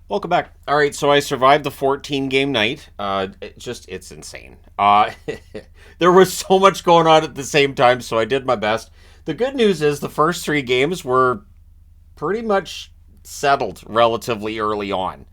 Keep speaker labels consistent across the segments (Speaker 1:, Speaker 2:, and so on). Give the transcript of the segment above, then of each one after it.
Speaker 1: Welcome back. All right, so I survived the 14-game night. It's insane. There was so much going on at the same time, so I did my best. The good news is the first three games were pretty much settled relatively early on.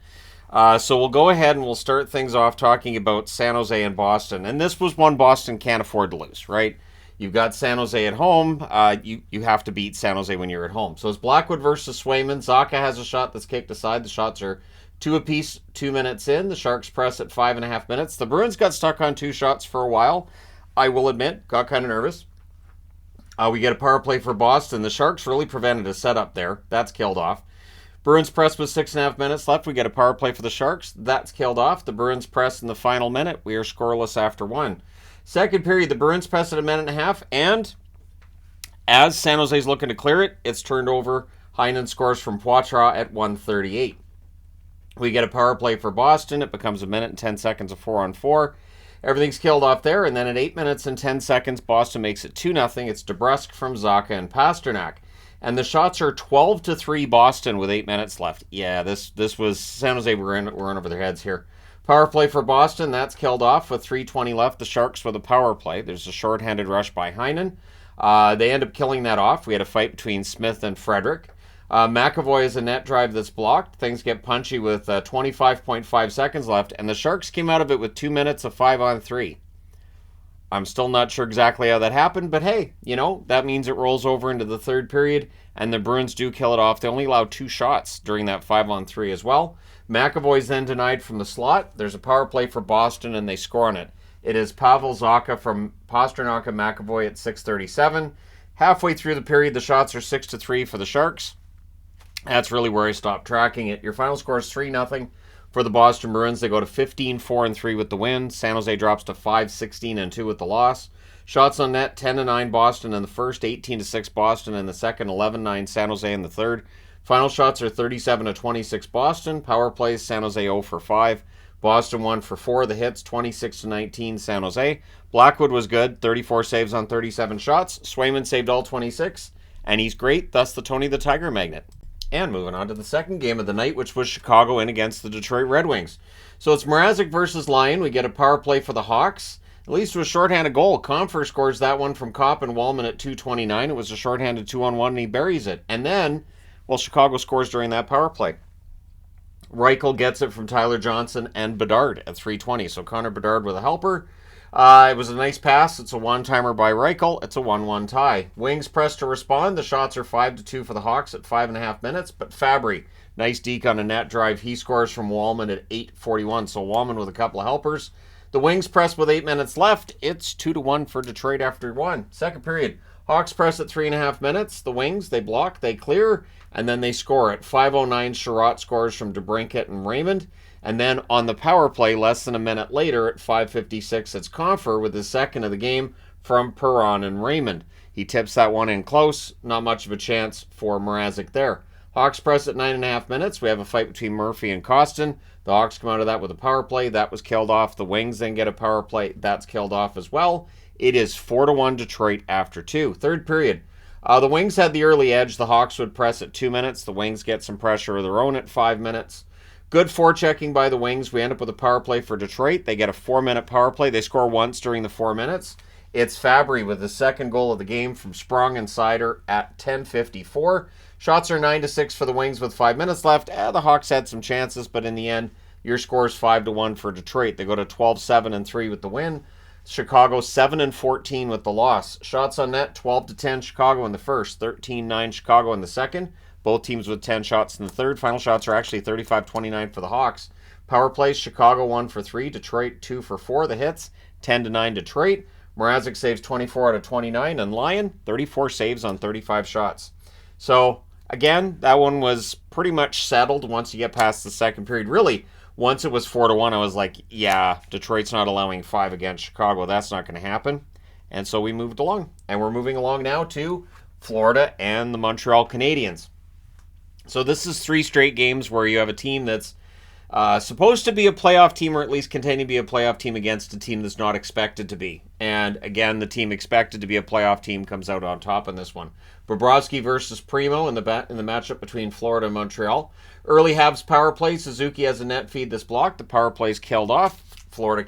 Speaker 1: So we'll go ahead and we'll start things off talking about San Jose and Boston. And this was one Boston can't afford to lose, right? You've got San Jose at home. You have to beat San Jose when you're at home. So it's Blackwood versus Swayman. Zacha has a shot that's kicked aside. The shots are two apiece, 2 minutes in. The Sharks press at 5.5 minutes. The Bruins got stuck on two shots for a while. I will admit, got kind of nervous. We get a power play for Boston. The Sharks really prevented a setup there. That's killed off. Bruins press with 6.5 minutes left. We get a power play for the Sharks. That's killed off. The Bruins press in the final minute. We are scoreless after one. Second period, the Bruins press at a minute and a half, and as San Jose's looking to clear it, it's turned over. Heinen scores from Poitras at 1:38. We get a power play for Boston. It becomes a minute and 10 seconds of 4-on-4. Everything's killed off there, and then at 8 minutes and 10 seconds, Boston makes it 2-0. It's DeBrusk from Zacha and Pasternak. And the shots are 12-3 Boston with 8 minutes left. Yeah, this was San Jose. We're in over their heads here. Power play for Boston, that's killed off with 3:20 left. The Sharks with a power play. There's a shorthanded rush by Heinen. They end up killing that off. We had a fight between Smith and Frederick. McAvoy is a net drive that's blocked. Things get punchy with 25.5 seconds left, and the Sharks came out of it with 2 minutes of 5-on-3. I'm still not sure exactly how that happened, but hey, that means it rolls over into the third period, and the Bruins do kill it off. They only allowed 2 shots during that 5-on-3 as well. McAvoy's then denied from the slot. There's a power play for Boston, and they score on it. It is Pavel Zacha from Pasternak and McAvoy at 6:37. Halfway through the period, the shots are 6-3 for the Sharks. That's really where I stopped tracking it. Your final score is 3-0 for the Boston Bruins. They go to 15-4-3 with the win. San Jose drops to 5-16-2 with the loss. Shots on net, 10-9 Boston in the first, 18-6 Boston in the second, 11-9 San Jose in the third. Final shots are 37-26 Boston. Power plays, San Jose 0 for 5. Boston 1 for 4. The hits, 26-19 San Jose. Blackwood was good, 34 saves on 37 shots. Swayman saved all 26, and he's great, thus the Tony the Tiger Magnet. And moving on to the second game of the night, which was Chicago in against the Detroit Red Wings. So it's Mrazek versus Lyon. We get a power play for the Hawks. At least it was a shorthanded goal. Compher scores that one from Kopp and Wallman at 2:29. It was a shorthanded 2-on-1, and he buries it. And then, Chicago scores during that power play. Reichel gets it from Tyler Johnson and Bedard at 3:20. So Connor Bedard with a helper. It was a nice pass. It's a one-timer by Reichel. It's a 1-1 tie. Wings press to respond. The shots are 5-2 for the Hawks at 5.5 minutes. But Fabry, nice deke on a net drive. He scores from Wallman at 8:41. So Wallman with a couple of helpers. The Wings press with 8 minutes left. It's 2-1 for Detroit after one. Second period. Hawks press at 3.5 minutes. The Wings, they block, they clear, and then they score at 5:09. Sherratt scores from DeBrincat and Raymond. And then on the power play, less than a minute later, at 5:56, it's Compher with his second of the game from Perron and Raymond. He tips that one in close. Not much of a chance for Mrazek there. Hawks press at 9.5 minutes. We have a fight between Murphy and Costin. The Hawks come out of that with a power play. That was killed off. The Wings then get a power play. That's killed off as well. It is 4-1 Detroit after two. Third period. The Wings had the early edge. The Hawks would press at 2 minutes. The Wings get some pressure of their own at 5 minutes. Good forechecking by the Wings. We end up with a power play for Detroit. They get a 4-minute power play. They score once during the 4 minutes. It's Fabry with the second goal of the game from Sprong and Sider at 10:54. Shots are 9-6 for the Wings with 5 minutes left. The Hawks had some chances, but in the end, your score is 5-1 for Detroit. They go to 12-7-3 with the win. Chicago 7-14 with the loss. Shots on net, 12-10 Chicago in the first, 13-9 Chicago in the second. Both teams with 10 shots in the third. Final shots are actually 35-29 for the Hawks. Power plays, Chicago 1 for 3, Detroit 2 for 4. The hits, 10-9 Detroit. Mrazek saves 24 out of 29, and Lyon, 34 saves on 35 shots. So, again, that one was pretty much settled once you get past the second period. Really, once it was 4-1, I was like, yeah, Detroit's not allowing 5 against Chicago. That's not going to happen. And so we moved along. And we're moving along now to Florida and the Montreal Canadiens. So this is 3 straight games where you have a team that's Supposed to be a playoff team, or at least continue to be a playoff team against a team that's not expected to be. And again, the team expected to be a playoff team comes out on top in this one. Bobrovsky versus Primo in the matchup between Florida and Montreal. Early Habs power play. Suzuki has a net feed that's blocked. The power play's killed off. Florida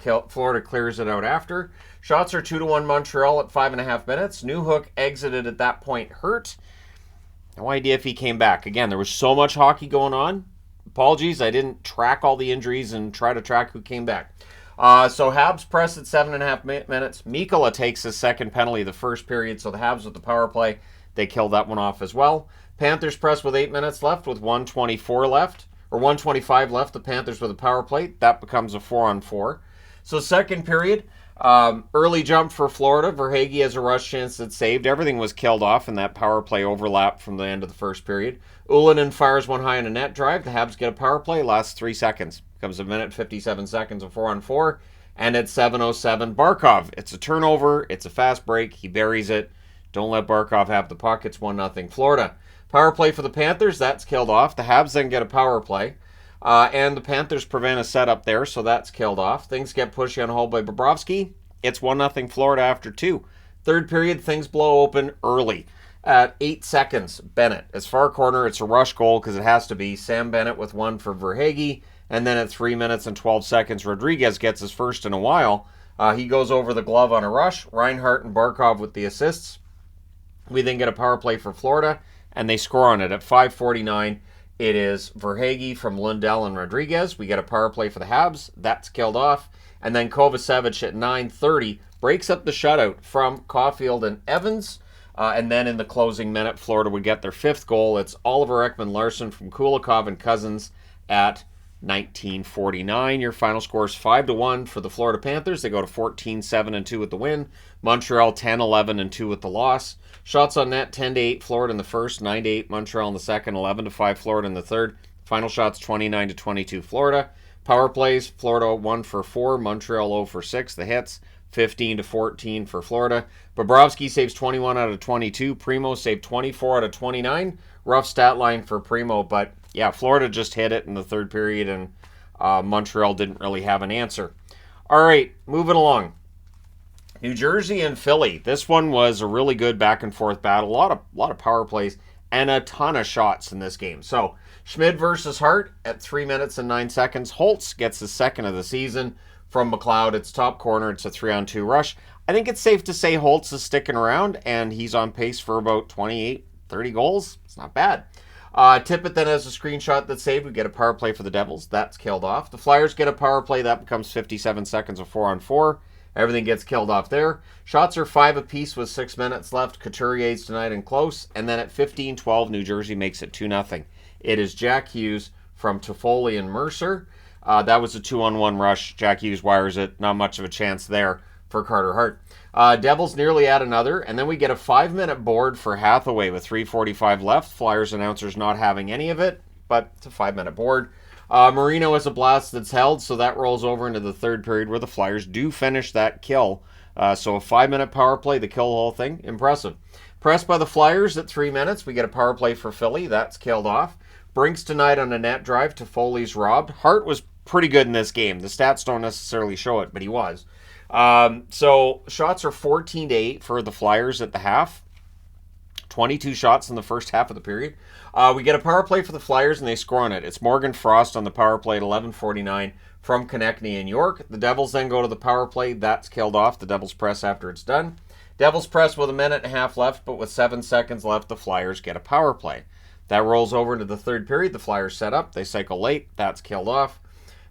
Speaker 1: clears it out after. Shots are 2-1 Montreal at 5.5 minutes. Newhook exited at that point hurt. No idea if he came back. Again, there was so much hockey going on. Apologies, I didn't track all the injuries and try to track who came back. So Habs press at 7.5 minutes. Mikkola takes his second penalty the first period, so the Habs with the power play, they killed that one off as well. Panthers press with 8 minutes left with 1:24 left, or 1:25 left. The Panthers with a power play. That becomes a 4-on-4. So second period, early jump for Florida. Verhaeghe has a rush chance that's saved. Everything was killed off in that power play overlap from the end of the first period. Ullinen fires one high on a net drive. The Habs get a power play. Lasts 3 seconds. Becomes a minute 57 seconds of 4-on-4. And at 7:07, Barkov. It's a turnover. It's a fast break. He buries it. Don't let Barkov have the puck. It's 1-0 Florida. Power play for the Panthers. That's killed off. The Habs then get a power play. And the Panthers prevent a setup there, so that's killed off. Things get pushy on hold by Bobrovsky. It's 1-0 Florida after 2. Third period, things blow open early. At 8 seconds, Bennett. As far corner, it's a rush goal because it has to be. Sam Bennett with one for Verhaeghe. And then at 3 minutes and 12 seconds, Rodriguez gets his first in a while. He goes over the glove on a rush. Reinhart and Barkov with the assists. We then get a power play for Florida, and they score on it. At 5:49, it is Verhaeghe from Lundell and Rodriguez. We get a power play for the Habs. That's killed off. And then Kovacevic at 9:30 breaks up the shutout from Caulfield and Evans. And then in the closing minute, Florida would get their 5th goal. It's Oliver Ekman-Larsson from Kulikov and Cousins at 19:49. Your final score is 5-1 for the Florida Panthers. They go to 14-7-2 with the win. Montreal 10-11-2 with the loss. Shots on net 10-8 Florida in the first, 9-8 Montreal in the second, 11-5 Florida in the third. Final shots 29-22 Florida. Power plays, Florida 1 for 4, Montreal 0 for 6. The hits 15-14 for Florida. Bobrovsky saves 21 out of 22. Primo saved 24 out of 29. Rough stat line for Primo, but yeah, Florida just hit it in the third period, and Montreal didn't really have an answer. All right, moving along. New Jersey and Philly. This one was a really good back-and-forth battle. A lot of power plays and a ton of shots in this game. So Schmid versus Hart at 3 minutes and 9 seconds. Holtz gets his second of the season from McLeod. It's top corner. It's a 3-on-2 rush. I think it's safe to say Holtz is sticking around, and he's on pace for about 28, 30 goals. It's not bad. Tippett then has a screenshot that's saved. We get a power play for the Devils. That's killed off. The Flyers get a power play. That becomes 57 seconds of 4-on-4. Everything gets killed off there. Shots are 5 apiece with 6 minutes left. Couturier's tonight and close. And then at 15-12, New Jersey makes it 2-0. It is Jack Hughes from Toffoli and Mercer. That was a 2-on-1 rush. Jack Hughes wires it. Not much of a chance there for Carter Hart. Devils nearly add another. And then we get a 5-minute board for Hathaway with 3:45 left. Flyers announcers not having any of it, but it's a 5-minute board. Marino has a blast that's held, so that rolls over into the third period where the Flyers do finish that kill. So a 5-minute power play to kill the whole thing. Impressive. Pressed by the Flyers at 3 minutes. We get a power play for Philly. That's killed off. Brinks tonight on a net drive. Toffoli's robbed. Hart was pretty good in this game. The stats don't necessarily show it, but he was. So shots are 14-8 for the Flyers at the half. 22 shots in the first half of the period. We get a power play for the Flyers, and they score on it. It's Morgan Frost on the power play at 11:49 from Konechny and York. The Devils then go to the power play. That's killed off. The Devils press after it's done. Devils press with a minute and a half left, but with 7 seconds left, the Flyers get a power play. That rolls over into the third period. The Flyers set up. They cycle late. That's killed off.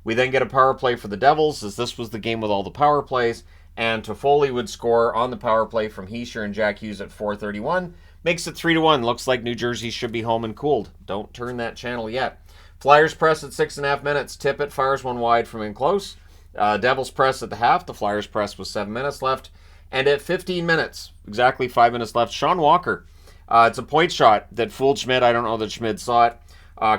Speaker 1: We then get a power play for the Devils, as this was the game with all the power plays, and Toffoli would score on the power play from Hischier and Jack Hughes at 4:31. Makes it 3-1. Looks like New Jersey should be home and cooled. Don't turn that channel yet. Flyers press at 6.5 minutes. Tippett fires one wide from in close. Devils press at the half. The Flyers press with 7 minutes left. And at 15 minutes, exactly 5 minutes left, Sean Walker. It's a point shot that fooled Schmid. I don't know that Schmid saw it.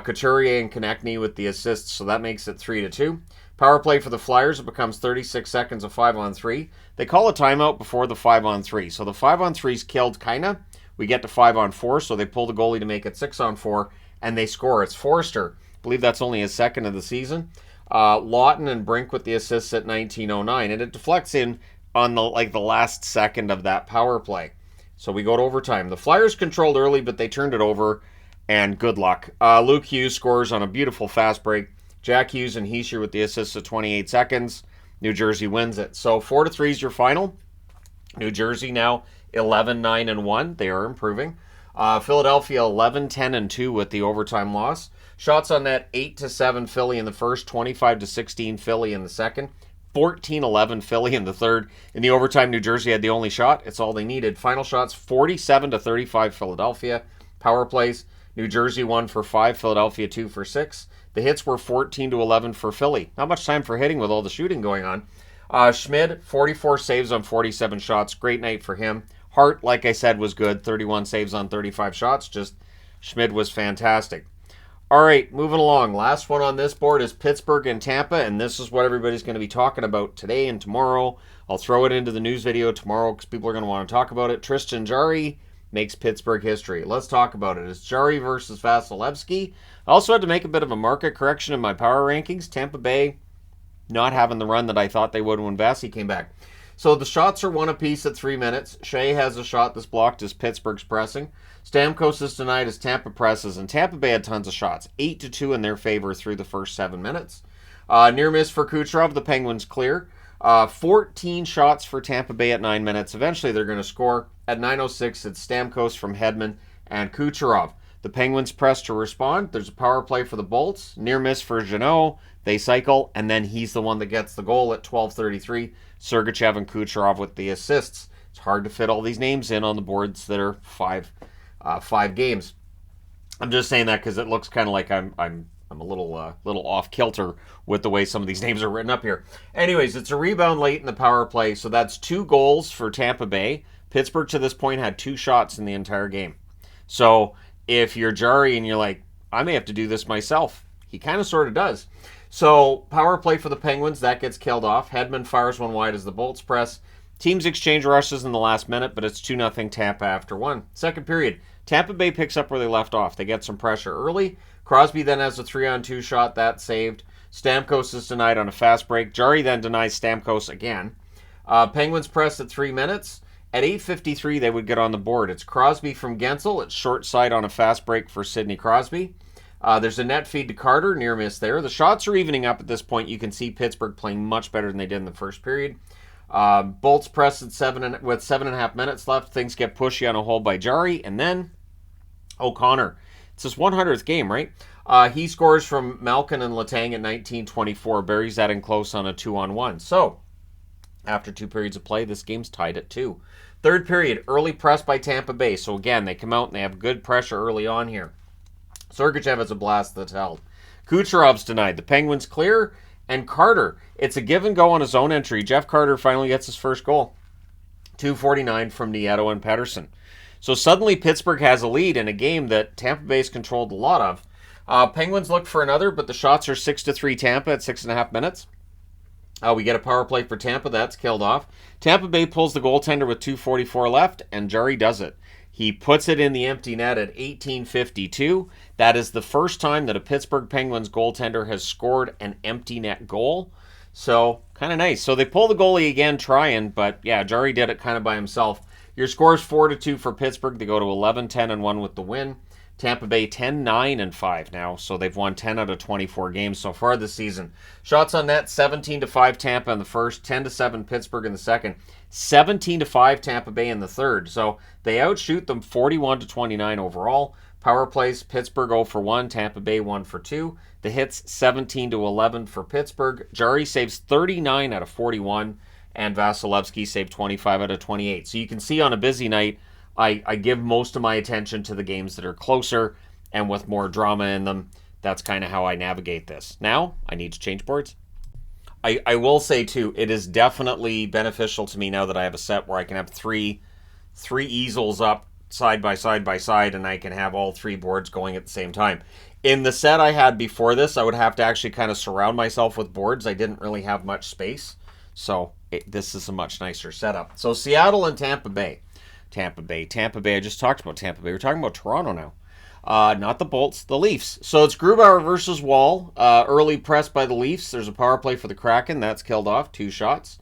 Speaker 1: Couturier and Konechny with the assists, so that makes it 3-2. Power play for the Flyers. It becomes 36 seconds of 5-on-3. They call a timeout before the 5-on-3. So the 5-on-3's killed kinda. We get to 5-on-4, so they pull the goalie to make it 6-on-4, and they score. It's Forster believe that's only his second of the season. Lawton and Brink with the assists at 19:09, and it deflects in on the last second of that power play. So we go to overtime. The Flyers controlled early, but they turned it over, and good luck. Luke Hughes scores on a beautiful fast break. Jack Hughes and Heischer with the assists at 28 seconds. New Jersey wins it. So 4-3 is your final. New Jersey now 11-9-1. They are improving. Philadelphia 11-10-2 with the overtime loss. Shots on net 8-7 Philly in the first, 25-16 Philly in the second, 14-11 Philly in the third. In the overtime, New Jersey had the only shot. It's all they needed. Final shots 47-35 Philadelphia. Power plays, New Jersey 1 for 5, Philadelphia 2 for 6. The hits were 14-11 for Philly. Not much time for hitting with all the shooting going on. Schmid, 44 saves on 47 shots. Great night for him. Hart, like I said, was good. 31 saves on 35 shots. Just Schmid was fantastic. All right, moving along. Last one on this board is Pittsburgh and Tampa, and this is what everybody's going to be talking about today and tomorrow. I'll throw it into the news video tomorrow because people are going to want to talk about it. Tristan Jarry makes Pittsburgh history. Let's talk about it. It's Jarry versus Vasilevsky. I also had to make a bit of a market correction in my power rankings. Tampa Bay not having the run that I thought they would when Vasi came back. So the shots are one apiece at 3 minutes. Shea has a shot that's blocked as Pittsburgh's pressing. Stamkos is denied as Tampa presses, and Tampa Bay had tons of shots. 8-2 in their favor through the first 7 minutes. Near miss for Kucherov. The Penguins clear. 14 shots for Tampa Bay at 9 minutes. Eventually they're going to score. At 9:06, it's Stamkos from Hedman and Kucherov. The Penguins press to respond. There's a power play for the Bolts. Near miss for Jeannot. They cycle, and then he's the one that gets the goal at 12:33. Sergachev and Kucherov with the assists. It's hard to fit all these names in on the boards that are five games. I'm just saying that because it looks kind of like I'm a little off kilter with the way some of these names are written up here. Anyways, it's a rebound late in the power play, so that's 2 goals for Tampa Bay. Pittsburgh to this point had 2 shots in the entire game. So if you're Jarry and you're like, I may have to do this myself, he kind of sort of does. So power play for the Penguins, that gets killed off. Hedman fires one wide as the Bolts press. Teams exchange rushes in the last minute, but it's 2-0 Tampa after 1. Second period, Tampa Bay picks up where they left off. They get some pressure early. Crosby then has a 3-on-2 shot, that's saved. Stamkos is denied on a fast break. Jarry then denies Stamkos again. Penguins press at 3 minutes. At 8:53, they would get on the board. It's Crosby from Gensel. It's short side on a fast break for Sidney Crosby. There's a net feed to Carter, near miss there. The shots are evening up at this point. You can see Pittsburgh playing much better than they did in the first period. Bolts press at 7 with 7.5 minutes left. Things get pushy on a hole by Jarry, and then O'Connor. It's his 100th game, right? He scores from Malkin and Letang at 19:24. Buries that in close on a 2-on-1. So, after 2 periods of play, this game's tied at 2. Third period, early press by Tampa Bay. So again, they come out and they have good pressure early on here. Sergachev has a blast that's held. Kucherov's denied. The Penguins clear. And Carter, it's a give and go on his own entry. Jeff Carter finally gets his first goal. 2:49 from Nieto and Pettersson. So suddenly Pittsburgh has a lead in a game that Tampa Bay's controlled a lot of. Penguins look for another, but the shots are 6-3 Tampa at 6.5 minutes. We get a power play for Tampa. That's killed off. Tampa Bay pulls the goaltender with 2:44 left, and Jarry does it. He puts it in the empty net at 18:52. That is the first time that a Pittsburgh Penguins goaltender has scored an empty net goal. So, kind of nice. So they pull the goalie again trying, but yeah, Jarry did it kind of by himself. Your score's 4-2 for Pittsburgh. They go to 11-10-1 with the win. Tampa Bay 10-9-5 now, so they've won 10 out of 24 games so far this season. Shots on net, 17-5 Tampa in the first, 10-7 Pittsburgh in the second, 17-5 Tampa Bay in the third. So they outshoot them 41-29 overall. Power plays, Pittsburgh 0 for 1, Tampa Bay 1 for 2. The hits 17-11 for Pittsburgh. Jarry saves 39 out of 41, and Vasilevsky saved 25 out of 28. So you can see on a busy night, I give most of my attention to the games that are closer and with more drama in them. That's kind of how I navigate this. Now, I need to change boards. I will say, too, it is definitely beneficial to me now that I have a set where I can have three easels up side by side, and I can have all 3 boards going at the same time. In the set I had before this, I would have to actually kind of surround myself with boards. I didn't really have much space, so this is a much nicer setup. So Seattle and Tampa Bay. Tampa Bay. I just talked about Tampa Bay. We're talking about Toronto now. Not the Bolts, the Leafs. So it's Grubauer versus Wall. Early press by the Leafs. There's a power play for the Kraken. That's killed off. 2 shots.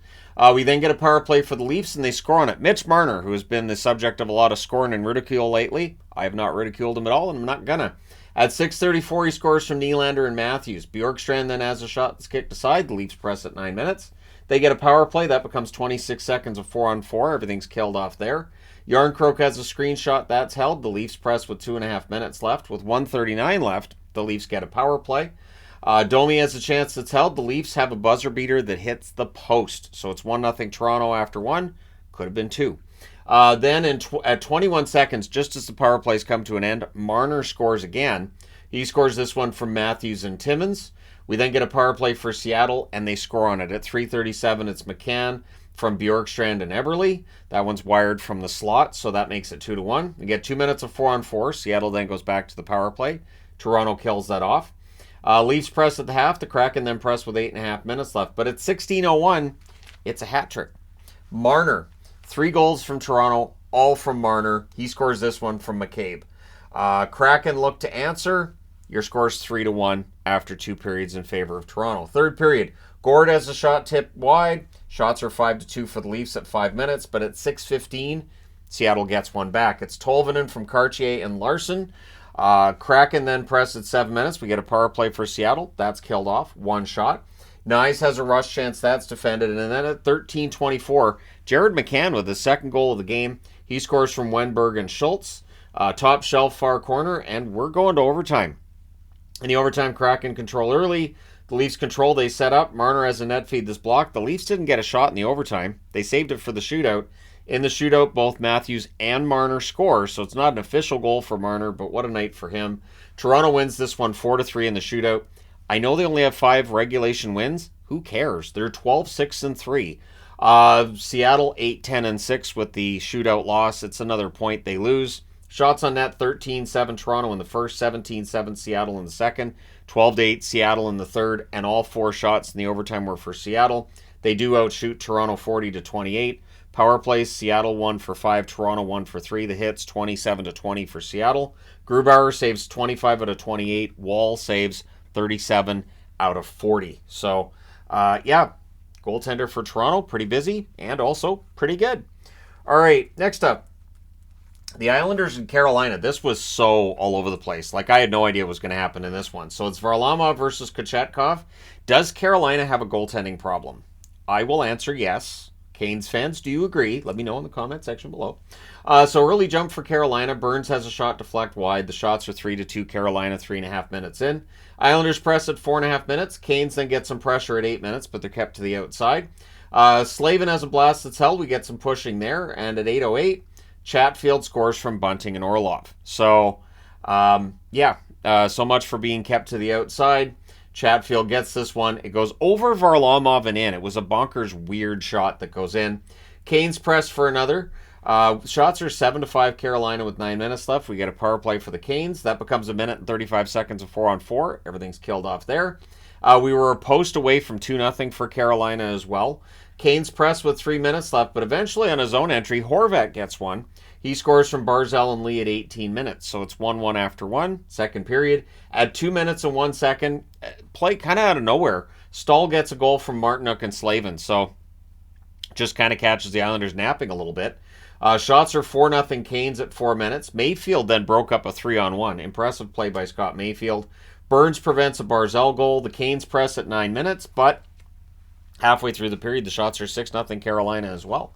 Speaker 1: We then get a power play for the Leafs, and they score on it. Mitch Marner, who has been the subject of a lot of scorn and ridicule lately. I have not ridiculed him at all, and I'm not gonna. At 6:34, he scores from Nylander and Matthews. Bjorkstrand then has a shot that's kicked aside. The Leafs press at 9 minutes. They get a power play. That becomes 26 seconds of 4-on-4. Everything's killed off there. Yarncroke has a screenshot. That's held. The Leafs press with 2.5 minutes left. With 1:39 left, the Leafs get a power play. Domi has a chance that's held. The Leafs have a buzzer beater that hits the post. So it's 1-0 Toronto after 1. Could have been 2. Then at 21 seconds, just as the power plays come to an end, Marner scores again. He scores this one from Matthews and Timmins. We then get a power play for Seattle, and they score on it. At 3:37, it's McCann from Bjorkstrand and Eberle. That one's wired from the slot, so that makes it 2-1. We get 2 minutes of 4-on-4. Seattle then goes back to the power play. Toronto kills that off. Leafs press at the half. The Kraken then press with 8.5 minutes left. But at 16:01, it's a hat trick. Marner, 3 goals from Toronto, all from Marner. He scores this one from McCabe. Kraken look to answer. Your score's 3-1 after 2 periods in favor of Toronto. Third period, Gord has a shot tipped wide. Shots are 5-2 for the Leafs at 5 minutes, but at 6:15, Seattle gets one back. It's Tolvanen from Cartier and Larson. Kraken then press at 7 minutes. We get a power play for Seattle. That's killed off. 1 shot. Nyes has a rush chance. That's defended. And then at 13:24, Jared McCann with his second goal of the game. He scores from Wenberg and Schultz. Top shelf far corner, and we're going to overtime. In the overtime, Kraken control early. The Leafs control. They set up. Marner has a net feed this block. The Leafs didn't get a shot in the overtime. They saved it for the shootout. In the shootout, both Matthews and Marner score, so it's not an official goal for Marner, but what a night for him. Toronto wins this one 4-3 in the shootout. I know they only have 5 regulation wins. Who cares? They're 12-6-3. Seattle 8-10-6 with the shootout loss. It's another point they lose. Shots on net, 13-7 Toronto in the first, 17-7 Seattle in the second, 12-8 Seattle in the third, and all 4 shots in the overtime were for Seattle. They do outshoot Toronto 40-28. Power plays, Seattle 1 for 5, Toronto 1 for 3. The hits, 27-20 for Seattle. Grubauer saves 25 out of 28. Wall saves 37 out of 40. So, goaltender for Toronto, pretty busy and also pretty good. All right, next up. The Islanders in Carolina. This was so all over the place. Like, I had no idea what was going to happen in this one. So it's Varlamov versus Kochetkov. Does Carolina have a goaltending problem? I will answer yes. Canes fans, do you agree? Let me know in the comment section below. So early jump for Carolina. Burns has a shot deflect wide. The shots are 3-2 Carolina, 3.5 minutes in. Islanders press at 4.5 minutes. Canes then get some pressure at 8 minutes, but they're kept to the outside. Slavin has a blast that's held. We get some pushing there. And at 8:08, Chatfield scores from Bunting and Orlov. So, so much for being kept to the outside. Chatfield gets this one. It goes over Varlamov and in. It was a bonkers weird shot that goes in. Canes press for another. Shots are 7-5 Carolina with 9 minutes left. We get a power play for the Canes. That becomes 1 minute and 35 seconds of 4-on-4. Everything's killed off there. We were a post away from 2-0 for Carolina as well. Canes press with 3 minutes left, but eventually on his own entry, Horvat gets one. He scores from Barzal and Lee at 18 minutes, so it's 1-1 after 1, second period. At 2 minutes and 1 second, play kind of out of nowhere. Stahl gets a goal from Martinook and Slavin, so just kind of catches the Islanders napping a little bit. Shots are 4-0 Canes at 4 minutes. Mayfield then broke up a 3-on-1. Impressive play by Scott Mayfield. Burns prevents a Barzal goal. The Canes press at 9 minutes, but halfway through the period, the shots are 6-0 Carolina as well.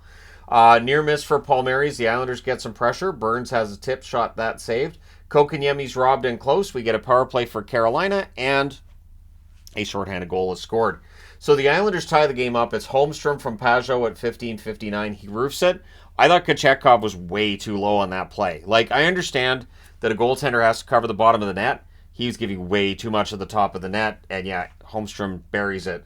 Speaker 1: Near miss for Palmieri's. The Islanders get some pressure. Burns has a tip shot that saved. Kokaniemi's robbed in close. We get a power play for Carolina, and a shorthanded goal is scored. So the Islanders tie the game up. It's Holmstrom from Pajot at 15:59. He roofs it. I thought Kochetkov was way too low on that play. Like, I understand that a goaltender has to cover the bottom of the net. He was giving way too much of the top of the net, and Holmstrom buries it.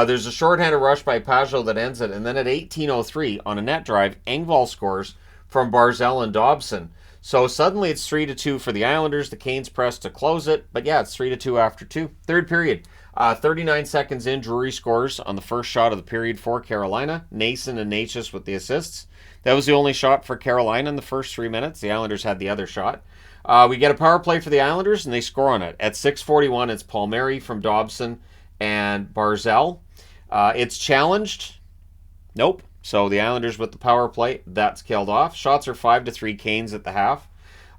Speaker 1: There's a shorthanded rush by Pajot that ends it, and then at 18:03 on a net drive, Engvall scores from Barzal and Dobson. So suddenly it's 3-2 for the Islanders. The Canes press to close it, but it's 3-2 after 2. Third period, 39 seconds in, Drury scores on the first shot of the period for Carolina. Nason and Natchez with the assists. That was the only shot for Carolina in the first 3 minutes. The Islanders had the other shot. We get a power play for the Islanders, and they score on it. At 6:41, it's Palmieri from Dobson and Barzell. It's challenged. Nope. So the Islanders with the power play, that's killed off. Shots are 5-3 Canes at the half.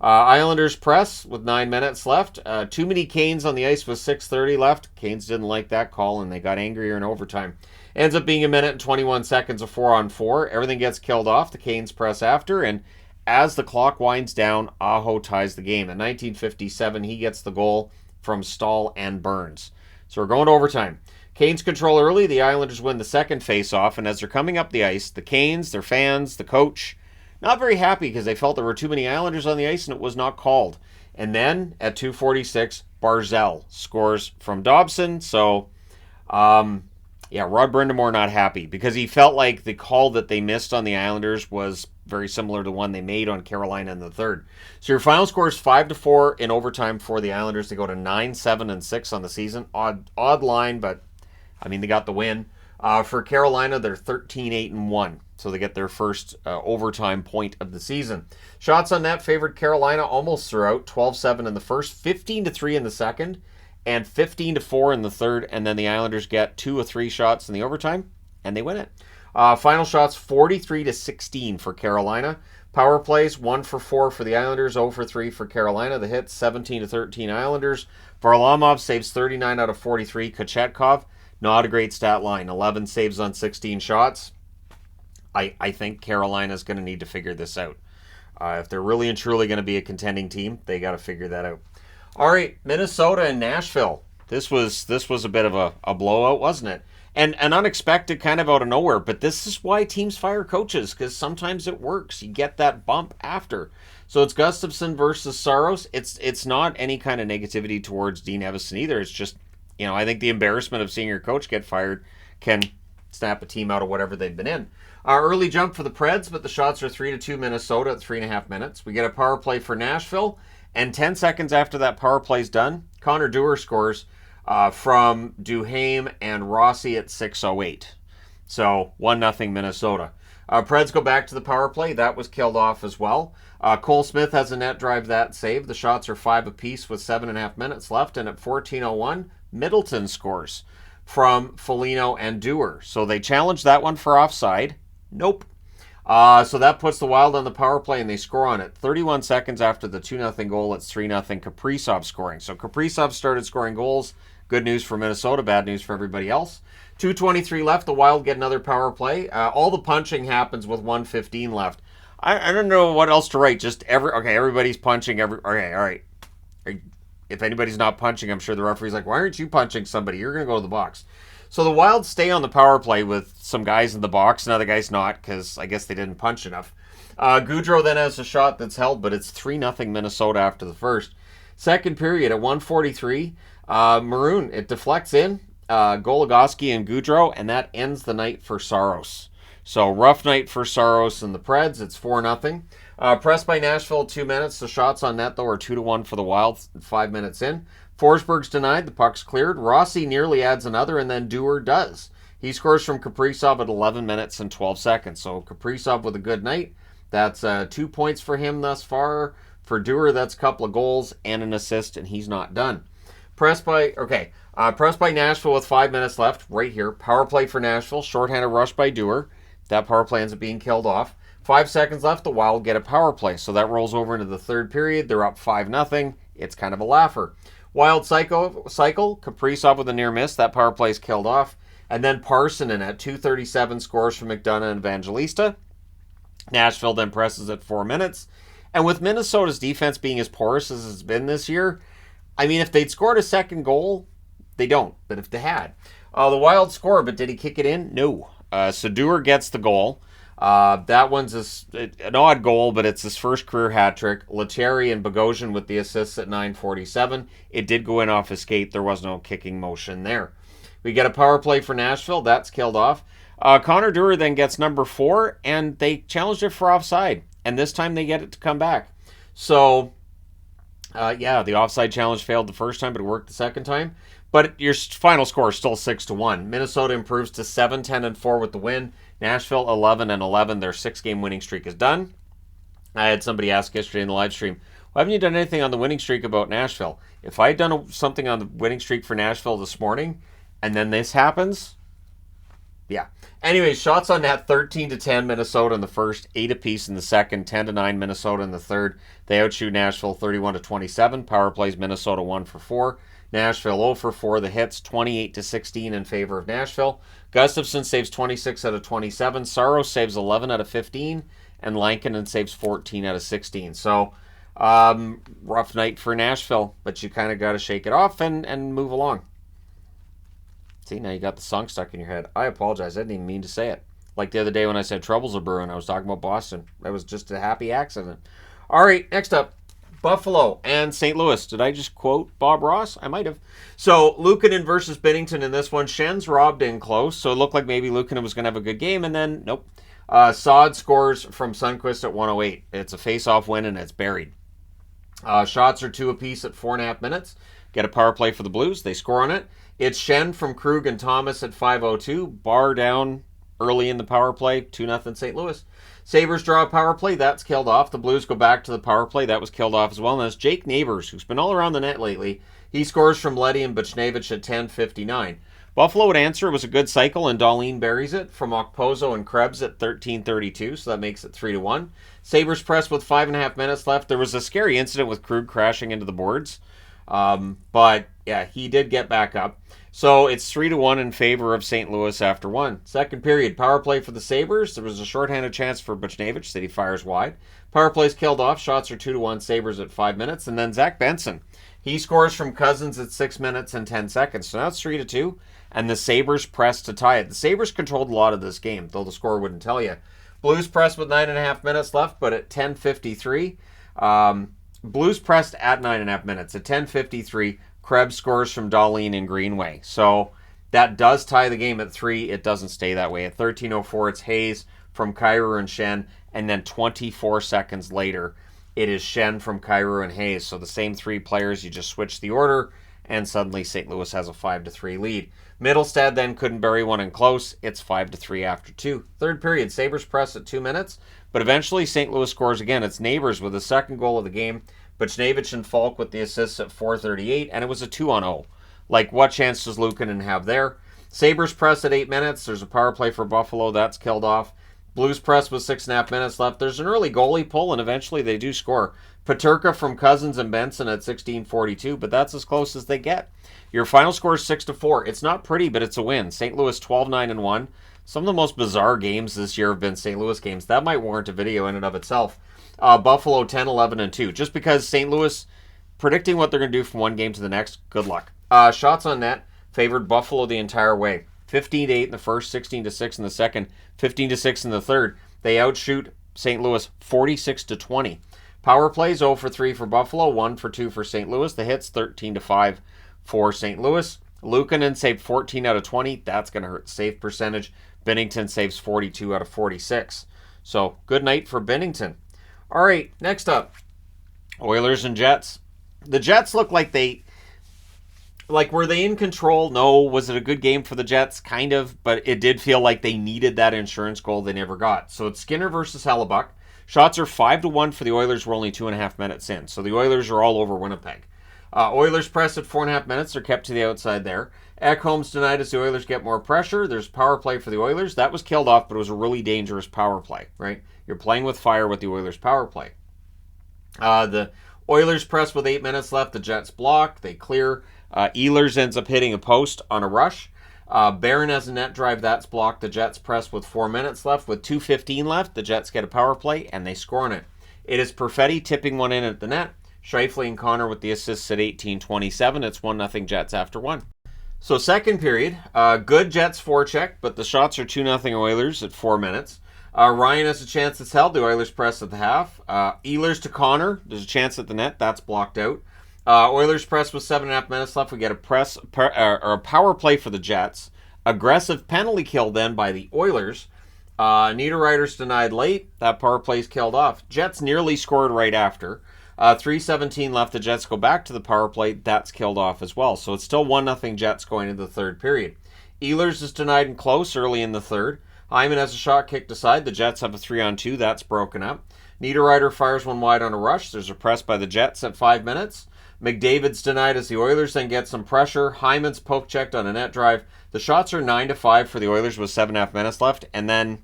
Speaker 1: Islanders press with 9 minutes left. Too many Canes on the ice with 6:30 left. Canes didn't like that call, and they got angrier in overtime. Ends up being 1 minute and 21 seconds of 4-on-4. Everything gets killed off. The Canes press after, and as the clock winds down, Aho ties the game. In 1957, he gets the goal from Stahl and Burns. So we're going to overtime. Canes control early. The Islanders win the second face-off, and as they're coming up the ice, the Canes, their fans, the coach, not very happy because they felt there were too many Islanders on the ice and it was not called. And then at 2:46, Barzell scores from Dobson. So, Rod Brindamore not happy because he felt like the call that they missed on the Islanders was very similar to one they made on Carolina in the third. So your final score is 5-4 in overtime for the Islanders. They go to 9-7-6 on the season. Odd line, but I mean they got the win. For Carolina, they're 13-8-1. So they get their first overtime point of the season. Shots on net favored Carolina almost throughout. 12-7 in the first, 15-3 in the second, and 15-4 in the third. And then the Islanders get 2 of 3 shots in the overtime, and they win it. Final shots 43-16 for Carolina. Power plays 1 for 4 for the Islanders, 0 for 3 for Carolina. The hits 17-13 Islanders. Varlamov saves 39 out of 43. Kochetkov, not a great stat line. 11 saves on 16 shots. I think Carolina's going to need to figure this out. If they're really and truly going to be a contending team, they got to figure that out. All right, Minnesota and Nashville. This was a bit of a blowout, wasn't it? And unexpected, kind of out of nowhere. But this is why teams fire coaches, because sometimes it works. You get that bump after. So it's Gustafsson versus Saros. It's not any kind of negativity towards Dean Evason either. It's just, I think the embarrassment of seeing your coach get fired can snap a team out of whatever they've been in. Early jump for the Preds, but the shots are 3-2 Minnesota at 3.5 minutes. We get a power play for Nashville, and 10 seconds after that power play's done, Connor Dewar scores from Duhaime and Rossi at 6:08. So 1-0 Minnesota. Preds go back to the power play. That was killed off as well. Cole Smith has a net drive that save. The shots are 5 apiece with 7.5 minutes left, and at 14:01, Middleton scores from Foligno and Dewar. So they challenged that one for offside. Nope. So that puts the Wild on the power play, and they score on it. 31 seconds after the 2-0 goal, it's 3-0 Kaprizov scoring. So Kaprizov started scoring goals. Good news for Minnesota, bad news for everybody else. 2:23 left, the Wild get another power play. All the punching happens with 1:15 left. I don't know what else to write. Just everybody's punching. All right. If anybody's not punching, I'm sure the referee's like, why aren't you punching somebody? You're going to go to the box. So the Wild stay on the power play with some guys in the box. Another guy's not, because I guess they didn't punch enough. Goudreau then has a shot that's held, but it's 3-0 Minnesota after the first. Second period at 1:43, Maroon, it deflects in, Goligoski and Goudreau, and that ends the night for Saros. So rough night for Saros and the Preds. It's 4-0. Pressed by Nashville 2 minutes. The shots on net, though, are 2-1 for the Wild 5 minutes in. Forsberg's denied. The puck's cleared. Rossi nearly adds another, and then Dewar does. He scores from Kaprizov at 11 minutes and 12 seconds. So Kaprizov with a good night. That's 2 points for him thus far. For Dewar, that's a couple of goals and an assist, and he's not done. Pressed by Nashville with 5 minutes left. Right here. Power play for Nashville. Shorthanded rush by Dewar. That power play ends up being killed off. 5 seconds left. The Wild get a power play. So that rolls over into the third period. They're up 5-0. It's kind of a laugher. Wild cycle. Kaprizov with a near miss. That power play is killed off. And then Parsonen at 2:37 scores from McDonough and Evangelista. Nashville then presses at 4 minutes. And with Minnesota's defense being as porous as it's been this year, I mean, if they'd scored a second goal, they don't. But if they had. The Wild score, but did he kick it in? No. So Dewar gets the goal. That one's an odd goal, but it's his first career hat trick. Lettieri and Bogosian with the assists at 9:47. It did go in off his skate. There was no kicking motion there. We get a power play for Nashville. That's killed off. Connor Dewar then gets number 4, and they challenged it for offside. And this time they get it to come back. So, the offside challenge failed the first time, but it worked the second time. But your final score is still 6-1. Minnesota improves to 7-10-4 with the win. Nashville 11-11. Their 6-game winning streak is done. I had somebody ask yesterday in the live stream, Why haven't you done anything on the winning streak about Nashville? If I had done something on the winning streak for Nashville this morning, and then this happens, yeah. Anyway, shots on net 13-10 Minnesota in the first, 8 apiece in the second, 10-9 Minnesota in the third. They outshoot Nashville 31-27. Power plays Minnesota 1 for 4. Nashville 0 for 4. The hits 28-16 in favor of Nashville. Gustafsson saves 26 out of 27. Saros saves 11 out of 15. And Lankinen saves 14 out of 16. So, rough night for Nashville. But you kind of got to shake it off and move along. See, now you got the song stuck in your head. I apologize. I didn't even mean to say it. Like the other day when I said troubles are brewing, I was talking about Boston. That was just a happy accident. All right, next up, Buffalo and St. Louis. Did I just quote Bob Ross? I might have. So, Luukkonen versus Binnington in this one. Schen's robbed in close, so it looked like maybe Luukkonen was going to have a good game, and then, nope. Saad scores from Sundqvist at 1:08. It's a face-off win, and it's buried. Shots are 2 apiece at 4.5 minutes. Get a power play for the Blues. They score on it. It's Schenn from Krug and Thomas at 5:02. Bar down early in the power play. 2-0 St. Louis. Sabres draw a power play. That's killed off. The Blues go back to the power play. That was killed off as well. And that's Jake Neighbors, who's been all around the net lately. He scores from Leddy and Buchnevich at 10:59. Buffalo would answer. It was a good cycle, and Dahlin buries it from Okposo and Krebs at 13:32, so that makes it 3-1. Sabres press with 5.5 minutes left. There was a scary incident with Krug crashing into the boards. But, yeah, he did get back up. So it's 3-1 in favor of St. Louis after 1. Second period, power play for the Sabres. There was a shorthanded chance for Buchnevich that he fires wide. Power play's killed off. Shots are 2-1 Sabres at 5 minutes. And then Zach Benson. He scores from Cousins at 6 minutes and 10 seconds. So now it's 3-2. And the Sabres press to tie it. The Sabres controlled a lot of this game, though the score wouldn't tell you. Blues press with 9.5 minutes left, but at 10:53. Blues pressed at 9.5 minutes. At 10:53, Krebs scores from Dahlin and Greenway. So that does tie the game at 3. It doesn't stay that way. At 13:04, it's Hayes from Kyrou and Schenn. And then 24 seconds later, it is Schenn from Kyrou and Hayes. So the same 3 players, you just switch the order, and suddenly St. Louis has a 5-3 lead. Middlestad then couldn't bury one in close. It's 5-3 after 2. Third period, Sabres press at 2 minutes. But eventually St. Louis scores again. It's Neighbors with the second goal of the game. Buchnevich and Falk with the assists at 4:38, and it was a 2-0. Like, what chance does Luukkonen have there? Sabres press at 8 minutes. There's a power play for Buffalo. That's killed off. Blues press with 6.5 minutes left. There's an early goalie pull, and eventually they do score. Paterka from Cousins and Benson at 16:42, but that's as close as they get. Your final score is 6-4. It's not pretty, but it's a win. St. Louis 12-9-1. Some of the most bizarre games this year have been St. Louis games. That might warrant a video in and of itself. Buffalo 10-11-2. Just because St. Louis, predicting what they're going to do from one game to the next, good luck. Shots on net favored Buffalo the entire way. 15-8 in the first, 16-6 in the second, 15-6 in the third. They outshoot St. Louis 46-20. Power plays 0 for 3 for Buffalo, 1 for 2 for St. Louis. The hits 13-5 for St. Louis. Luukkonen saved 14 out of 20. That's going to hurt the save percentage. Binnington saves 42 out of 46. So, good night for Binnington. All right, next up, Oilers and Jets. The Jets look like were they in control? No. Was it a good game for the Jets? Kind of, but it did feel like they needed that insurance goal they never got. So it's Skinner versus Hellebuck. Shots are 5-1 for the Oilers. We're only 2.5 minutes in. So the Oilers are all over Winnipeg. Oilers press at 4.5 minutes. They're kept to the outside there. Ekholm's denied as the Oilers get more pressure. There's power play for the Oilers. That was killed off, but it was a really dangerous power play, right? You're playing with fire with the Oilers power play. The Oilers press with 8 minutes left. The Jets block. They clear. Ehlers ends up hitting a post on a rush. Barron has a net drive. That's blocked. The Jets press with 4 minutes left. With 2:15 left, the Jets get a power play, and they score on it. It is Perfetti tipping one in at the net. Scheifele and Connor with the assists at 18:27. It's 1-0 Jets after 1. So second period, good Jets forecheck, but the shots are 2-0 Oilers at 4 minutes. Ryan has a chance that's held. The Oilers press at the half. Ehlers to Connor. There's a chance at the net. That's blocked out. Oilers press with 7.5 minutes left. We get a power play for the Jets. Aggressive penalty kill then by the Oilers. Niederreiter's denied late. That power play's killed off. Jets nearly scored right after. 3:17 left. The Jets go back to the power play. That's killed off as well. So it's still 1-0 Jets going into the third period. Ehlers is denied and close early in the third. Hyman has a shot kicked aside. The Jets have a 3-on-2. That's broken up. Niederreiter fires one wide on a rush. There's a press by the Jets at 5 minutes. McDavid's denied as the Oilers then get some pressure. Hyman's poke checked on a net drive. The shots are 9-5 for the Oilers with 7.5 minutes left, and then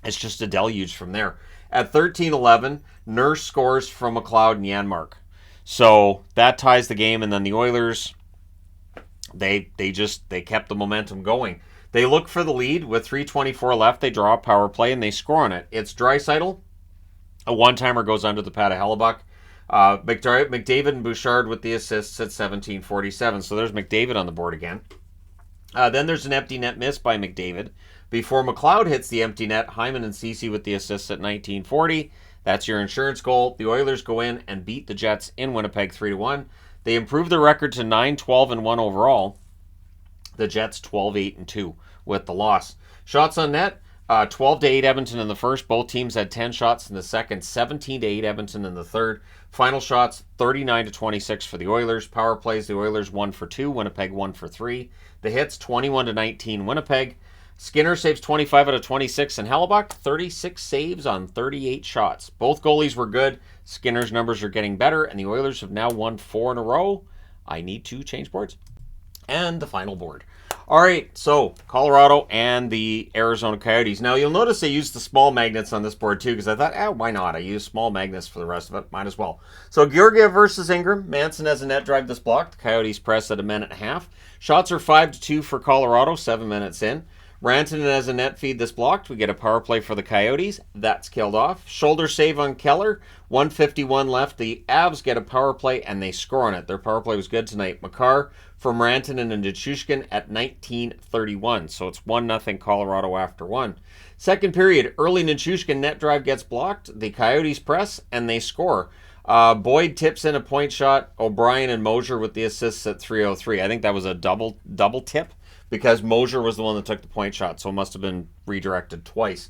Speaker 1: it's just a deluge from there. At 13-11, Nurse scores from McLeod and Janmark. So that ties the game, and then the Oilers, they kept the momentum going. They look for the lead with 3:24 left. They draw a power play, and they score on it. It's Draisaitl. A one-timer goes under the pad of Hellebuck. McDavid and Bouchard with the assists at 17:47. So there's McDavid on the board again. Then there's an empty net miss by McDavid. Before McLeod hits the empty net, Hyman and Ceci with the assists at 19:40. That's your insurance goal. The Oilers go in and beat the Jets in Winnipeg 3-1. They improve their record to 9-12-1 overall. The Jets 12-8-2 with the loss. Shots on net, 12-8 Edmonton in the first. Both teams had 10 shots in the second, 17-8 Edmonton in the third. Final shots, 39-26 for the Oilers. Power plays, the Oilers 1 for 2, Winnipeg 1 for 3. The hits, 21-19 Winnipeg. Skinner saves 25 out of 26, and Hellebuck 36 saves on 38 shots. Both goalies were good. Skinner's numbers are getting better, and the Oilers have now won 4 in a row. I need to change boards. And the final board. All right, so Colorado and the Arizona Coyotes. Now, you'll notice I used the small magnets on this board, too, because I thought, why not? I use small magnets for the rest of it. Might as well. So, Georgiev versus Ingram. Manson has a net drive that's blocked. The Coyotes press at 1.5 minutes. Shots are 5-2 for Colorado, 7 minutes in. Rantanen has a net feed that's blocked. We get a power play for the Coyotes. That's killed off. Shoulder save on Keller. 1:51 left. The Avs get a power play, and they score on it. Their power play was good tonight. McCarr from Rantanen and Nichushkin at 19:31. So it's 1-0 Colorado after 1. Second period, early Nichushkin net drive gets blocked. The Coyotes press, and they score. Boyd tips in a point shot. O'Brien and Mosier with the assists at 3:03. I think that was a double tip, because Mosier was the one that took the point shot, so it must have been redirected twice.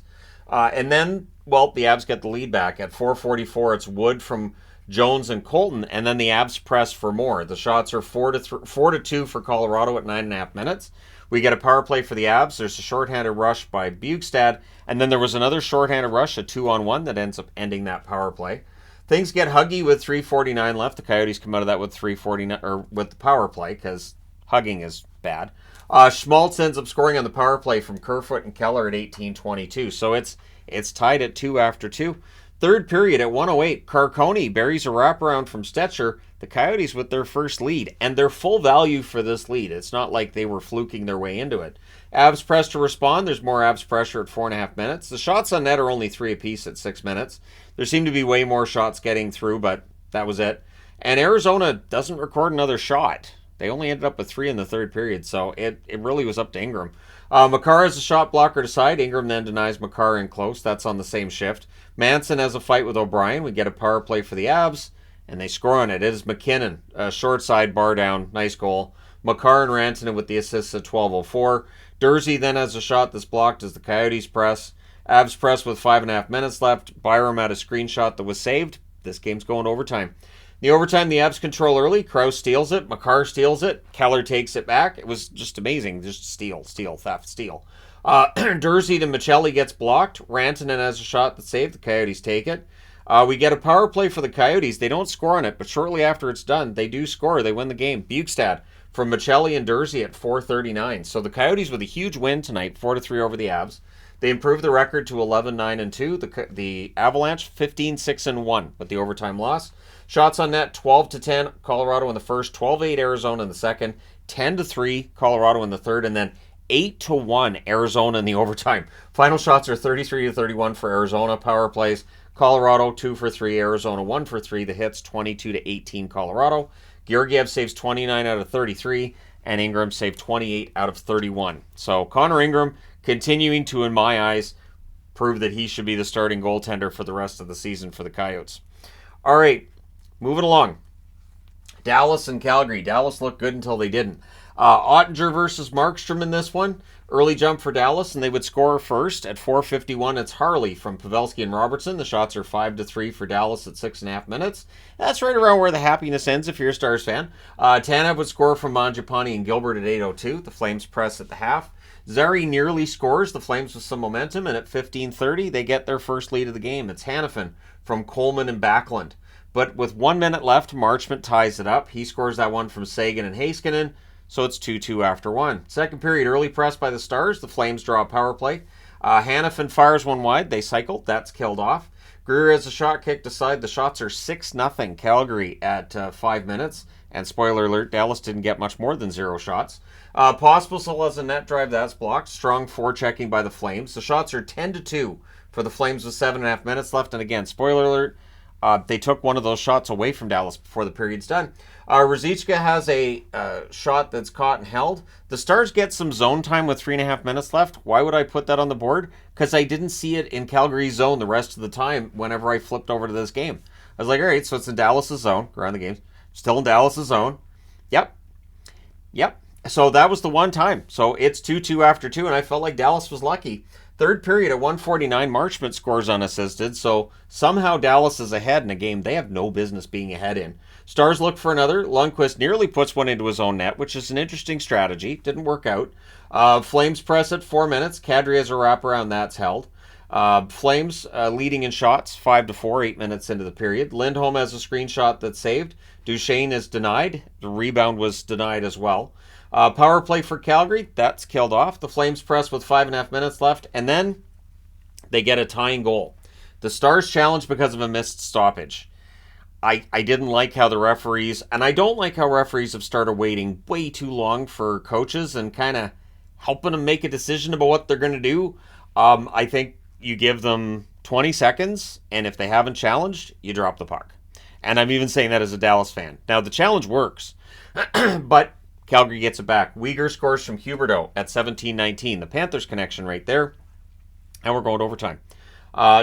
Speaker 1: And then, well, the Avs get the lead back. At 4:44, it's Wood from Jones and Colton, and then the Avs press for more. The shots are 4-2 for Colorado at 9.5 minutes. We get a power play for the Avs. There's a shorthanded rush by Bjugstad, and then there was another shorthanded rush, a 2-on-1, that ends up ending that power play. Things get huggy with 3:49 left. The Coyotes come out of that with 3:49, or with the power play, because hugging is bad. Schmaltz ends up scoring on the power play from Kerfoot and Keller at 18:22. So it's tied at 2 after 2. Third period at 1:08, Carcone buries a wraparound from Stetcher. The Coyotes with their first lead, and their full value for this lead. It's not like they were fluking their way into it. Avs press to respond. There's more Avs pressure at 4.5 minutes. The shots on net are only 3 apiece at 6 minutes. There seemed to be way more shots getting through, but that was it. And Arizona doesn't record another shot. They only ended up with 3 in the third period, so it really was up to Ingram. Makar has a shot blocker to side. Ingram then denies Makar in close. That's on the same shift. Manson has a fight with O'Brien. We get a power play for the Avs, and they score on it. It is McKinnon, short side, bar down, nice goal. Makar and Rantanen with the assists at 12:04. Dursey then has a shot that's blocked as the Coyotes press. Avs press with 5.5 minutes left. Byram had a screenshot that was saved. This game's going to overtime. The overtime, the Avs control early. Krause steals it. Makar steals it. Keller takes it back. It was just amazing. Just steal, theft, steal. Dursey to Michelli gets blocked. Rantanen has a shot that's saved. The Coyotes take it. We get a power play for the Coyotes. They don't score on it, but shortly after it's done, they do score. They win the game. Bjugstad from Michelli and Dursey at 4:39. So the Coyotes with a huge win tonight, 4-3 over the Avs. They improved the record to 11-9-2. The Avalanche 15-6-1 with the overtime loss. Shots on net 12-10 Colorado in the first, 12-8 Arizona in the second, 10-3 Colorado in the third, and then 8-1 Arizona in the overtime. Final shots are 33-31 for Arizona. Power plays Colorado 2 for 3, Arizona 1 for 3. The hits 22-18 Colorado. Georgiev saves 29 out of 33, and Ingram saved 28 out of 31. So Connor Ingram continuing to, in my eyes, prove that he should be the starting goaltender for the rest of the season for the Coyotes. All right, moving along. Dallas and Calgary. Dallas looked good until they didn't. Ottinger versus Markstrom in this one. Early jump for Dallas, and they would score first at 4:51. It's Harley from Pavelski and Robertson. The shots are 5-3 for Dallas at 6.5 minutes. That's right around where the happiness ends if you're a Stars fan. Tanev would score from Mangiapane and Gilbert at 8:02. The Flames press at the half. Zary nearly scores the Flames with some momentum, and at 15:30, they get their first lead of the game. It's Hanifin from Coleman and Backlund. But with 1 minute left, Marchment ties it up. He scores that one from Sagan and Heiskanen. So it's 2-2 after one. Second period, early press by the Stars. The Flames draw a power play. Hanifin fires one wide. They cycle. That's killed off. Greer has a shot kicked aside. The shots are 6-0 Calgary at 5 minutes. And spoiler alert, Dallas didn't get much more than 0 shots. Pospisil has a net drive. That's blocked. Strong forechecking by the Flames. The shots are 10-2 for the Flames with 7.5 minutes left. And again, spoiler alert, they took one of those shots away from Dallas before the period's done. Ruzicka has a shot that's caught and held. The Stars get some zone time with 3.5 minutes left. Why would I put that on the board? Because I didn't see it in Calgary's zone the rest of the time whenever I flipped over to this game. I was like, all right, so it's in Dallas' zone. Around the game. Still in Dallas' zone. Yep. So that was the one time. So it's 2-2 after 2, and I felt like Dallas was lucky. Third period at 1:49, Marchment scores unassisted, so somehow Dallas is ahead in a game they have no business being ahead in. Stars look for another. Lundqvist nearly puts one into his own net, which is an interesting strategy. Didn't work out. Flames press at 4 minutes. Kadri has a wraparound. That's held. Flames leading in shots, 5-4, 8 minutes into the period. Lindholm has a screenshot that's saved. Duchesne is denied. The rebound was denied as well. Power play for Calgary, that's killed off. The Flames press with 5.5 minutes left, and then they get a tying goal. The Stars challenge because of a missed stoppage. I didn't like how the referees, and I don't like how referees have started waiting way too long for coaches and kind of helping them make a decision about what they're going to do. I think you give them 20 seconds, and if they haven't challenged, you drop the puck. And I'm even saying that as a Dallas fan. Now, the challenge works, but Calgary gets it back. Weegar scores from Huberdeau at 17:19. The Panthers connection right there. And we're going to overtime.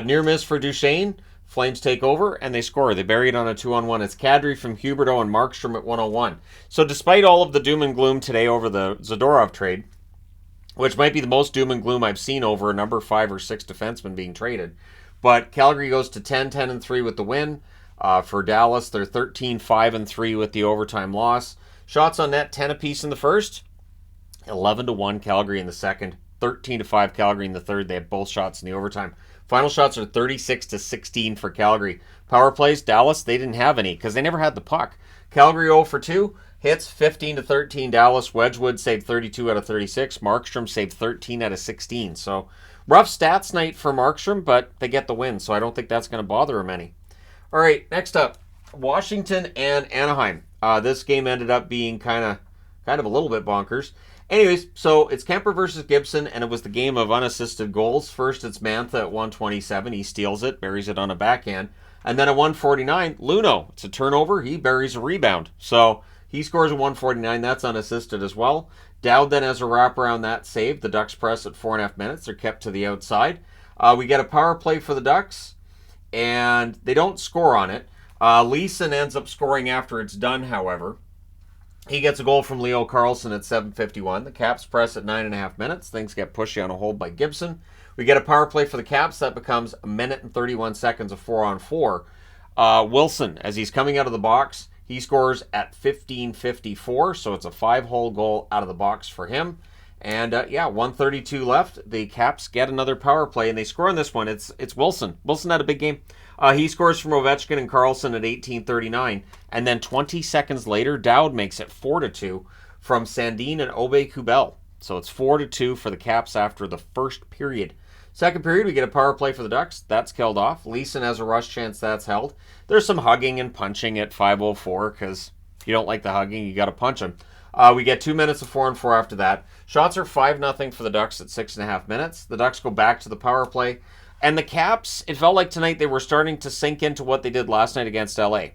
Speaker 1: Near miss for Duchesne. Flames take over and they score. They bury it on a 2-on-1. It's Kadri from Huberdeau and Markstrom at 101. So despite all of the doom and gloom today over the Zadorov trade, which might be the most doom and gloom I've seen over a number 5 or 6 defensemen being traded, but Calgary goes to 10-10-3 with the win. For Dallas, they're 13-5-3 with the overtime loss. Shots on net, 10 apiece in the first, 11-1 Calgary in the second, 13-5 Calgary in the third. They have both shots in the overtime. Final shots are 36-16 for Calgary. Power plays, Dallas, they didn't have any because they never had the puck. Calgary 0 for 2, hits 15-13 Dallas. Wedgwood saved 32 out of 36. Markstrom saved 13 out of 16. So rough stats night for Markstrom, but they get the win, so I don't think that's going to bother him any. All right, next up, Washington and Anaheim. This game ended up being kind of a little bit bonkers. Anyways, so it's Kemper versus Gibson, and it was the game of unassisted goals. First, it's Mantha at 127. He steals it, buries it on a backhand. And then at 149, Luno. It's a turnover. He buries a rebound. So he scores a 149. That's unassisted as well. Dowd then has a wraparound that save. The Ducks press at 4.5 minutes. They're kept to the outside. We get a power play for the Ducks, and they don't score on it. Leeson ends up scoring after it's done, however. He gets a goal from Leo Carlson at 7:51. The Caps press at 9.5 minutes. Things get pushy on a hold by Gibson. We get a power play for the Caps. That becomes a minute and 31 seconds of 4-on-4. Wilson, as he's coming out of the box, he scores at 15:54, so it's a 5-hole goal out of the box for him. And 1:32 left. The Caps get another power play, and they score on this one. It's Wilson. Wilson had a big game. He scores from Ovechkin and Carlson at 18:39. And then 20 seconds later, Dowd makes it 4-2 from Sandin and Aube-Kubel. So it's 4-2 for the Caps after the first period. Second period, we get a power play for the Ducks. That's killed off. Leeson has a rush chance. That's held. There's some hugging and punching at 5:04 because if you don't like the hugging, you got to punch him. We get 2 minutes of 4-on-4 after that. Shots are 5-0 for the Ducks at 6.5 minutes. The Ducks go back to the power play. And the Caps, it felt like tonight they were starting to sink into what they did last night against LA.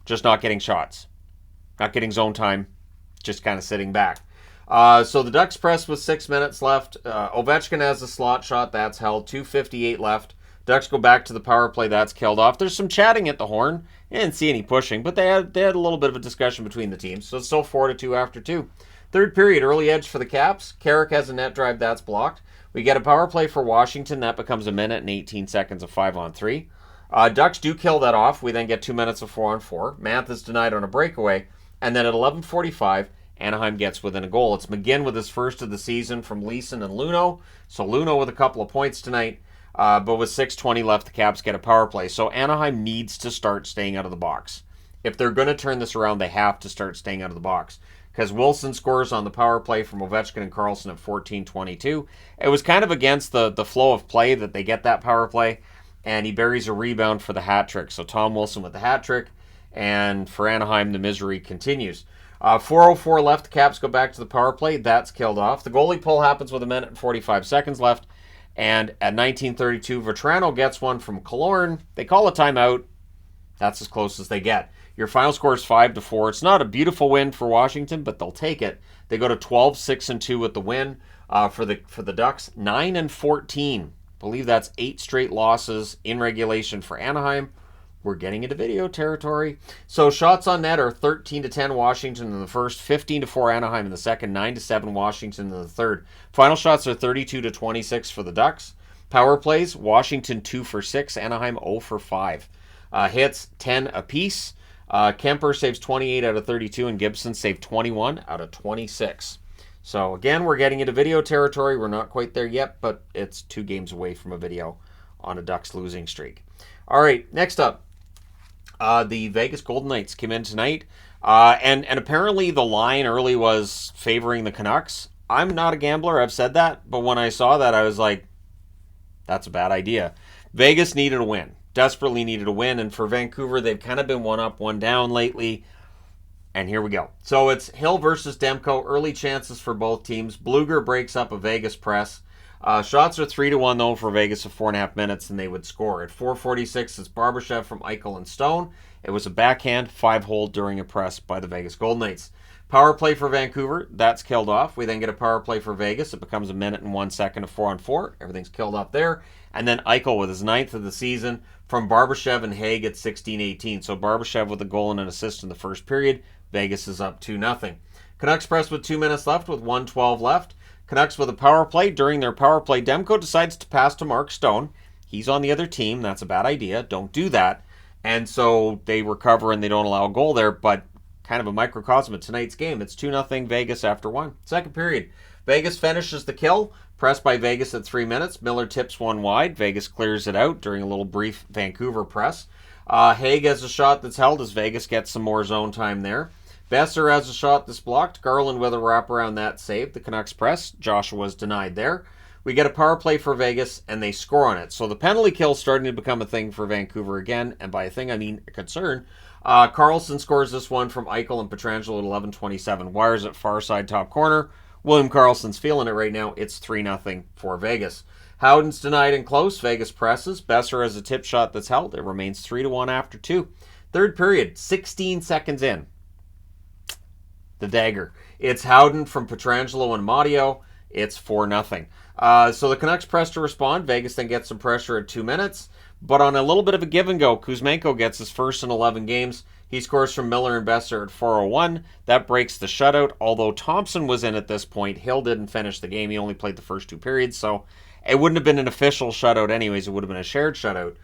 Speaker 1: Just not getting shots. Not getting zone time. Just kind of sitting back. So the Ducks press with 6 minutes left. Ovechkin has a slot shot. That's held. 2:58 left. Ducks go back to the power play. That's killed off. There's some chatting at the horn. I didn't see any pushing, but they had a little bit of a discussion between the teams. So it's still 4-2 after 2. Third period, early edge for the Caps. Carrick has a net drive that's blocked. We get a power play for Washington. That becomes a minute and 18 seconds of 5-on-3. Ducks do kill that off. We then get 2 minutes of 4-on-4. Manth is denied on a breakaway. And then at 11:45, Anaheim gets within a goal. It's McGinn with his first of the season from Leeson and Luno. So Luno with a couple of points tonight. But with 6:20 left, the Caps get a power play. So Anaheim needs to start staying out of the box. If they're going to turn this around, they have to start staying out of the box. Because Wilson scores on the power play from Ovechkin and Karlsson at 14:22. It was kind of against the flow of play that they get that power play. And he buries a rebound for the hat trick. So Tom Wilson with the hat trick. And for Anaheim, the misery continues. 4:04 left. The Caps go back to the power play. That's killed off. The goalie pull happens with a minute and 45 seconds left. And at 19:32, Vetrano gets one from Killorn. They call a timeout. That's as close as they get. Your final score is 5-4. It's not a beautiful win for Washington, but they'll take it. They go to 12-6-2 with the win for the Ducks. 9-14. Believe that's 8 straight losses in regulation for Anaheim. We're getting into video territory. So shots on net are 13-10 Washington in the first, 15-4 Anaheim in the second, 9-7 Washington in the third. Final shots are 32-26 for the Ducks. Power plays, Washington 2 for 6, Anaheim 0 for 5. Hits 10 apiece. Kemper saves 28 out of 32, and Gibson saved 21 out of 26. So again, we're getting into video territory. We're not quite there yet, but it's 2 games away from a video on a Ducks losing streak. All right, next up. The Vegas Golden Knights came in tonight, and apparently the line early was favoring the Canucks. I'm not a gambler, I've said that, but when I saw that, I was like, that's a bad idea. Vegas needed a win, desperately needed a win, and for Vancouver, they've kind of been one up, one down lately, and here we go. So it's Hill versus Demko, early chances for both teams. Bluger breaks up a Vegas press. Shots are 3-1 though for Vegas of 4.5 minutes, and they would score. At 4:46, it's Barbashev from Eichel and Stone. It was a backhand 5-hole during a press by the Vegas Golden Knights. Power play for Vancouver, that's killed off. We then get a power play for Vegas. It becomes a minute and 1 second of 4-on-4. Everything's killed off there. And then Eichel with his 9th of the season from Barbashev and Haig at 16-18. So Barbashev with a goal and an assist in the first period. Vegas is up 2-0. Canucks press with 2 minutes left with 1:12 left. Canucks with a power play. During their power play, Demko decides to pass to Mark Stone. He's on the other team. That's a bad idea. Don't do that. And so they recover and they don't allow a goal there, but kind of a microcosm of tonight's game. It's 2-0 Vegas after 1. Second period. Vegas finishes the kill. Pressed by Vegas at 3 minutes. Miller tips one wide. Vegas clears it out during a little brief Vancouver press. Haig has a shot that's held as Vegas gets some more zone time there. Besser has a shot that's blocked. Garland with a wraparound that saved. The Canucks press. Joshua's denied there. We get a power play for Vegas, and they score on it. So the penalty kill is starting to become a thing for Vancouver again, and by a thing I mean a concern. Karlsson scores this one from Eichel and Pietrangelo at 11:27. Wires at far side top corner. William Karlsson's feeling it right now. It's 3-0 for Vegas. Howden's denied and close. Vegas presses. Besser has a tip shot that's held. It remains 3-1 after 2. Third period, 16 seconds in. The dagger. It's Howden from Pietrangelo and Mario. It's 4-0. So the Canucks press to respond. Vegas then gets some pressure at 2 minutes. But on a little bit of a give and go, Kuzmenko gets his first in 11 games. He scores from Miller and Besser at 4:01. That breaks the shutout. Although Thompson was in at this point, Hill didn't finish the game. He only played the first 2 periods. So it wouldn't have been an official shutout anyways. It would have been a shared shutout.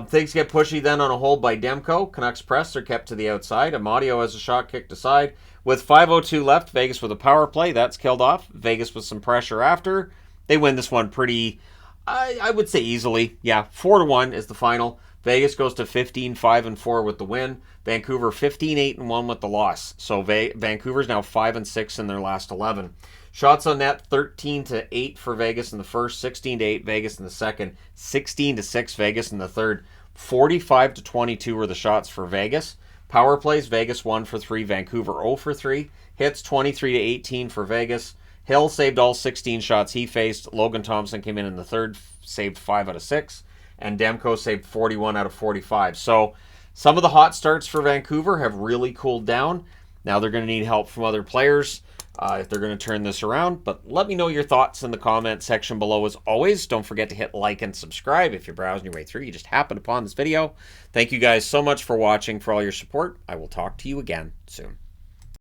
Speaker 1: Things get pushy then on a hold by Demko. Canucks press are kept to the outside. Amadio has a shot kicked aside. With 5:02 left, Vegas with a power play. That's killed off. Vegas with some pressure after. They win this one pretty, I would say easily. Yeah, 4-1 is the final. Vegas goes to 15-5-4 with the win. Vancouver 15-8-1 with the loss. So Vancouver's now 5-6 in their last 11. Shots on net 13-8 for Vegas in the first, 16-8 Vegas in the second, 16-6 Vegas in the third, 45-22 were the shots for Vegas. Power plays, Vegas 1 for 3, Vancouver 0 for 3. Hits 23-18 for Vegas. Hill saved all 16 shots he faced. Logan Thompson came in the third, saved 5 out of 6. And Demko saved 41 out of 45. So some of the hot starts for Vancouver have really cooled down. Now they're going to need help from other players if they're going to turn this around. But let me know your thoughts in the comment section below as always. Don't forget to hit like and subscribe if you're browsing your way through. You just happened upon this video. Thank you guys so much for watching, for all your support. I will talk to you again soon.